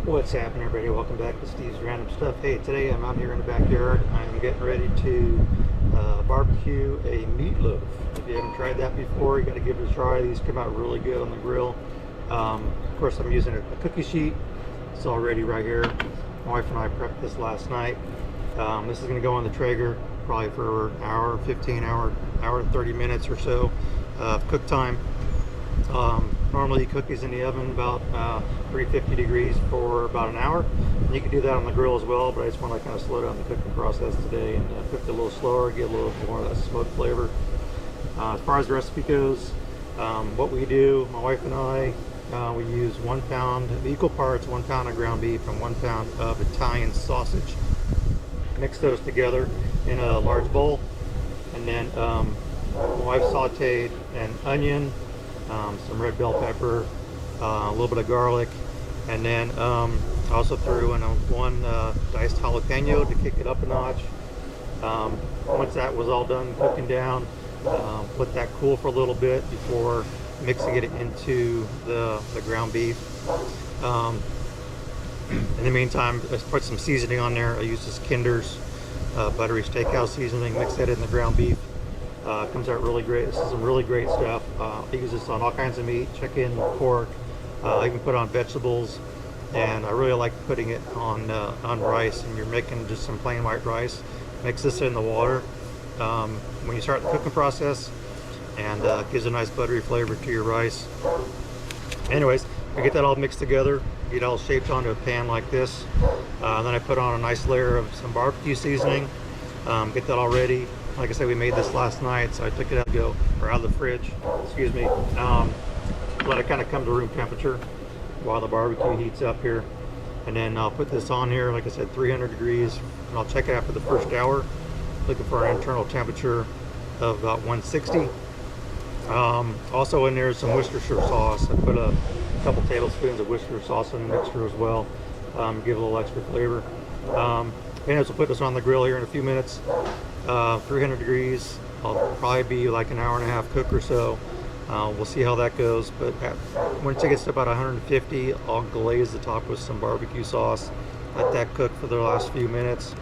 What's happening, everybody? Welcome back to Steve's Random Stuff. Hey, today I'm out here in the backyard. I'm getting ready to barbecue a meatloaf. If you haven't tried that before, you got to give it a try. These come out really good on the grill. Of course, I'm using a cookie sheet. It's all ready right here. My wife and I prepped this last night. This is going to go on the Traeger probably for an hour, 15 hour and 30 minutes or so of cook time. Normally you cook these in the oven about 350 degrees for about an hour. And you can do that on the grill as well, but I just want to kind of slow down the cooking process today and cook it a little slower, get a little more of that smoke flavor. As far as the recipe goes, what we do, my wife and I, we use 1 pound, equal parts, 1 pound of ground beef and 1 pound of Italian sausage. Mix those together in a large bowl, and then my wife sauteed an onion, some red bell pepper, a little bit of garlic, and then also threw in one diced jalapeno to kick it up a notch. Once that was all done cooking down, let that cool for a little bit before mixing it into the ground beef. In the meantime, I put some seasoning on there. I use this Kinder's Buttery Steakhouse seasoning, mix that in the ground beef. Comes out really great. This is some really great stuff. I use this on all kinds of meat, chicken, pork. I can put on vegetables, and I really like putting it on rice. And you're making just some plain white rice. Mix this in the water when you start the cooking process, and gives a nice buttery flavor to your rice. Anyways, I get that all mixed together, get it all shaped onto a pan like this. Then I put on a nice layer of some barbecue seasoning. Get that all ready. Like I said, we made this last night, so I took it out of the fridge. Excuse me. Let it kind of come to room temperature while the barbecue heats up here, and then I'll put this on here. Like I said, 300 degrees, and I'll check it after the first hour. Looking for an internal temperature of about 160. Also in there is some Worcestershire sauce. I put a couple tablespoons of Worcestershire sauce in the mixture as well. Give a little extra flavor. And we'll put this on the grill here in a few minutes. 300 degrees. I'll probably be like an hour and a half cook or so. We'll see how that goes, but once it gets to about 150, I'll glaze the top with some barbecue sauce. Let that cook for the last few minutes,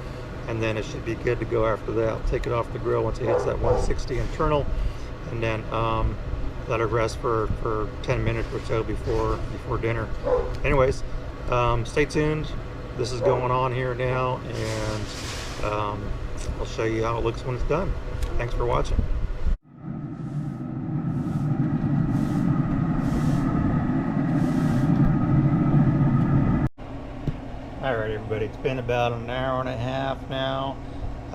and then it should be good to go after that. I'll take it off the grill once it hits that 160 internal, and then let it rest for 10 minutes or so before dinner. Anyways, stay tuned. This is going on here now, and I'll show you how it looks when it's done. Thanks for watching. Alright, everybody, it's been about an hour and a half now.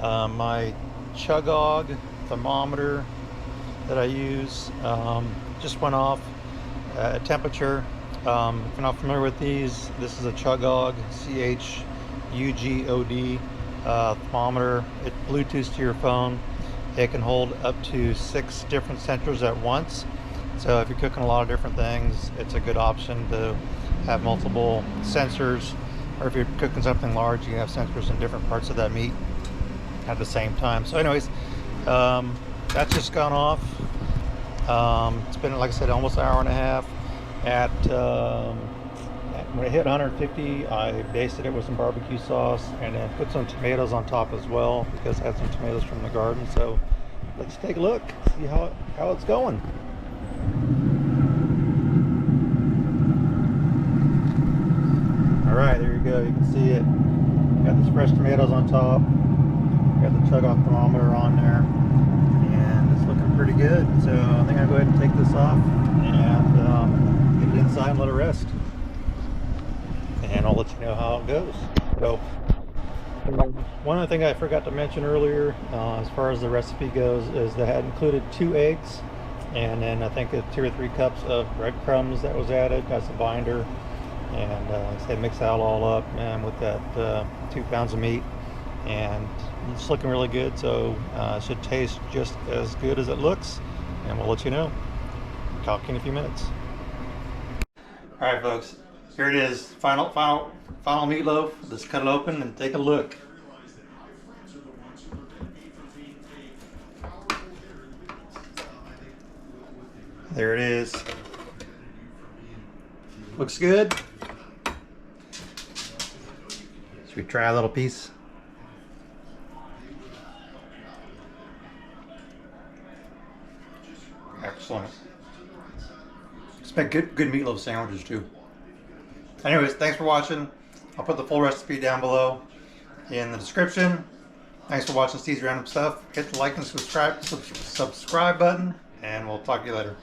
My Chugod thermometer that I use just went off at temperature. If you're not familiar with these, this is a Chugod, Chugod thermometer. It Bluetooths to your phone. It can hold up to 6 different sensors at once. So if you're cooking a lot of different things, it's a good option to have multiple sensors. Or if you're cooking something large, you have sensors in different parts of that meat at the same time. So anyways, that's just gone off. It's been, like I said, almost an hour and a half. When it hit 150, I basted it with some barbecue sauce and then put some tomatoes on top as well, because I had some tomatoes from the garden. So let's take a look, see how it's going. All right, there you go. You can see it. Got the fresh tomatoes on top. Got the Chugod thermometer on there, and it's looking pretty good. So I think I'll go ahead and take this off and get it inside and let it rest. And I'll let you know how it goes. So, one other thing I forgot to mention earlier, as far as the recipe goes, is that I had included 2 eggs, and then I think 2 or 3 cups of breadcrumbs that was added as a binder. And like I said, mix that all up, and with that 2 pounds of meat, and it's looking really good. So it should taste just as good as it looks, and we'll let you know. Talk in a few minutes. All right, folks. Here it is, final meatloaf. Let's cut it open and take a look. There it is. Looks good. Should we try a little piece? Excellent. Just make good meatloaf sandwiches too. Anyways, thanks for watching. I'll put the full recipe down below in the description. Thanks for watching Steve's Random Stuff. Hit the like and subscribe button, and we'll talk to you later.